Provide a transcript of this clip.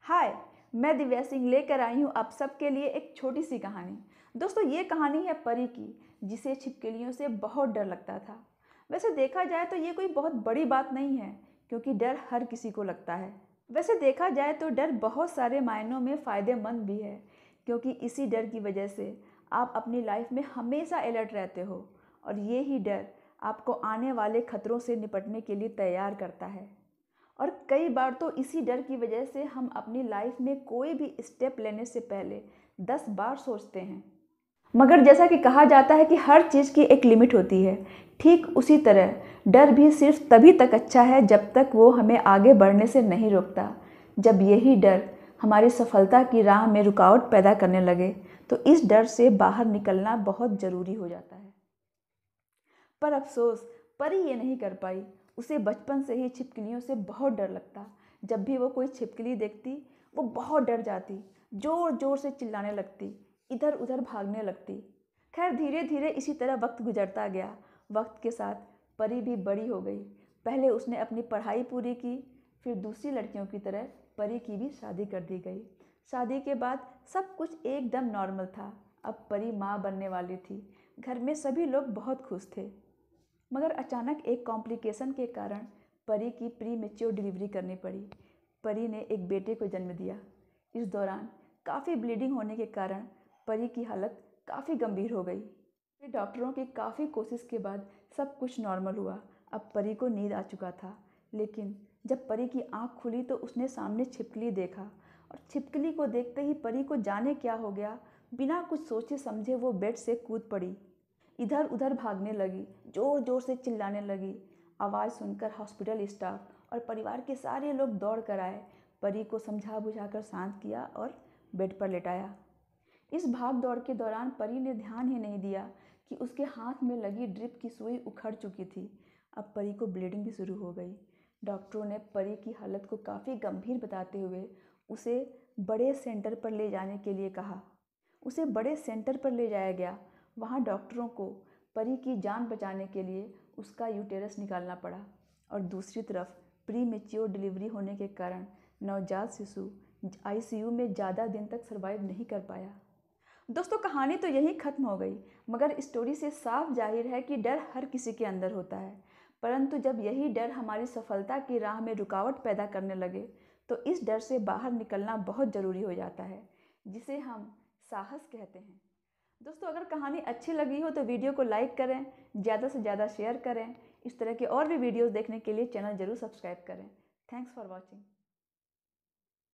हाय, मैं दिव्या सिंह लेकर आई हूँ आप सबके लिए एक छोटी सी कहानी। दोस्तों, ये कहानी है परी की, जिसे छिपकलियों से बहुत डर लगता था। वैसे देखा जाए तो ये कोई बहुत बड़ी बात नहीं है, क्योंकि डर हर किसी को लगता है। वैसे देखा जाए तो डर बहुत सारे मायनों में फ़ायदेमंद भी है, क्योंकि इसी डर की वजह से आप अपनी लाइफ में हमेशा अलर्ट रहते हो, और ये ही डर आपको आने वाले खतरों से निपटने के लिए तैयार करता है। और कई बार तो इसी डर की वजह से हम अपनी लाइफ में कोई भी स्टेप लेने से पहले 10 बार सोचते हैं। मगर जैसा कि कहा जाता है कि हर चीज़ की एक लिमिट होती है, ठीक उसी तरह डर भी सिर्फ तभी तक अच्छा है जब तक वो हमें आगे बढ़ने से नहीं रोकता। जब यही डर हमारी सफलता की राह में रुकावट पैदा करने लगे, तो इस डर से बाहर निकलना बहुत ज़रूरी हो जाता है। पर अफसोस, परी ये नहीं कर पाई। उसे बचपन से ही छिपकलियों से बहुत डर लगता। जब भी वो कोई छिपकली देखती, वो बहुत डर जाती, जोर जोर से चिल्लाने लगती, इधर उधर भागने लगती। खैर, धीरे धीरे इसी तरह वक्त गुजरता गया। वक्त के साथ परी भी बड़ी हो गई। पहले उसने अपनी पढ़ाई पूरी की, फिर दूसरी लड़कियों की तरह परी की भी शादी कर दी गई। शादी के बाद सब कुछ एकदम नॉर्मल था। अब परी माँ बनने वाली थी। घर में सभी लोग बहुत खुश थे। मगर अचानक एक कॉम्प्लिकेशन के कारण परी की प्री मेच्योर डिलीवरी करनी पड़ी। परी ने एक बेटे को जन्म दिया। इस दौरान काफ़ी ब्लीडिंग होने के कारण परी की हालत काफ़ी गंभीर हो गई। फिर डॉक्टरों की काफ़ी कोशिश के बाद सब कुछ नॉर्मल हुआ। अब परी को नींद आ चुका था, लेकिन जब परी की आंख खुली तो उसने सामने छिपकली देखा, और छिपकली को देखते ही परी को जाने क्या हो गया, बिना कुछ सोचे समझे वो बेड से कूद पड़ी। इधर उधर भागने लगी, जोर जोर से चिल्लाने लगी। आवाज़ सुनकर हॉस्पिटल स्टाफ और परिवार के सारे लोग दौड़ कर आए। परी को समझा बुझाकर शांत किया और बेड पर लेटाया। इस भाग दौड़ के दौरान परी ने ध्यान ही नहीं दिया कि उसके हाथ में लगी ड्रिप की सुई उखड़ चुकी थी। अब परी को ब्लीडिंग भी शुरू हो गई। डॉक्टरों ने परी की हालत को काफ़ी गंभीर बताते हुए उसे बड़े सेंटर पर ले जाने के लिए कहा। उसे बड़े सेंटर पर ले जाया गया। वहाँ डॉक्टरों को परी की जान बचाने के लिए उसका यूटेरस निकालना पड़ा, और दूसरी तरफ प्री मेच्योर डिलीवरी होने के कारण नवजात शिशु आईसीयू में ज़्यादा दिन तक सर्वाइव नहीं कर पाया। दोस्तों, कहानी तो यहीं ख़त्म हो गई, मगर स्टोरी से साफ जाहिर है कि डर हर किसी के अंदर होता है। परंतु जब यही डर हमारी सफलता की राह में रुकावट पैदा करने लगे, तो इस डर से बाहर निकलना बहुत ज़रूरी हो जाता है, जिसे हम साहस कहते हैं। दोस्तों, अगर कहानी अच्छी लगी हो तो वीडियो को लाइक करें, ज़्यादा से ज़्यादा शेयर करें। इस तरह के और भी वीडियोज़ देखने के लिए चैनल ज़रूर सब्सक्राइब करें। Thanks for watching.